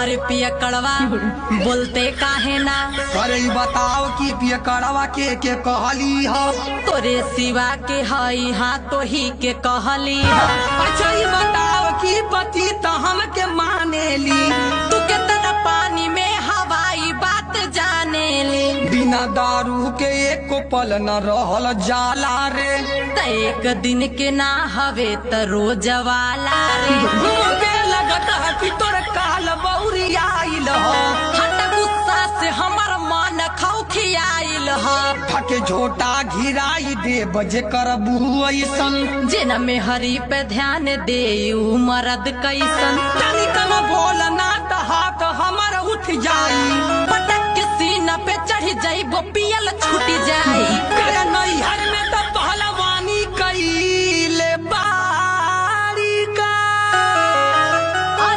अरे पिया कड़वा बोलते काहे ना। अरे बताओ कि पिया कड़वा के कहली हो। तोरे सिवा के हई हाँ तो ही के कहली हो। अच्छा ये बताओ कि पति तो हमके माने ली। तू कितना पानी में हवाई बात जाने ली। बिना दारू के एक पल न रहल जाला रे। त एक दिन के ना हवे त रोज वाला रे। मुझे लगता है कि तोर काल बौरी आइल हो। हट गुस्सा से हमर मन खौखियाइल हो। थके झोटा घिराई दे बजे करबू ऐसन। जेना में हरी पे ध्यान दे उ मरद कैसन। तनी कम बोलना त हाथ हमर उठ जाई। पटक के सीना पे चढ़ जाई वो पियल छूट जाई। करे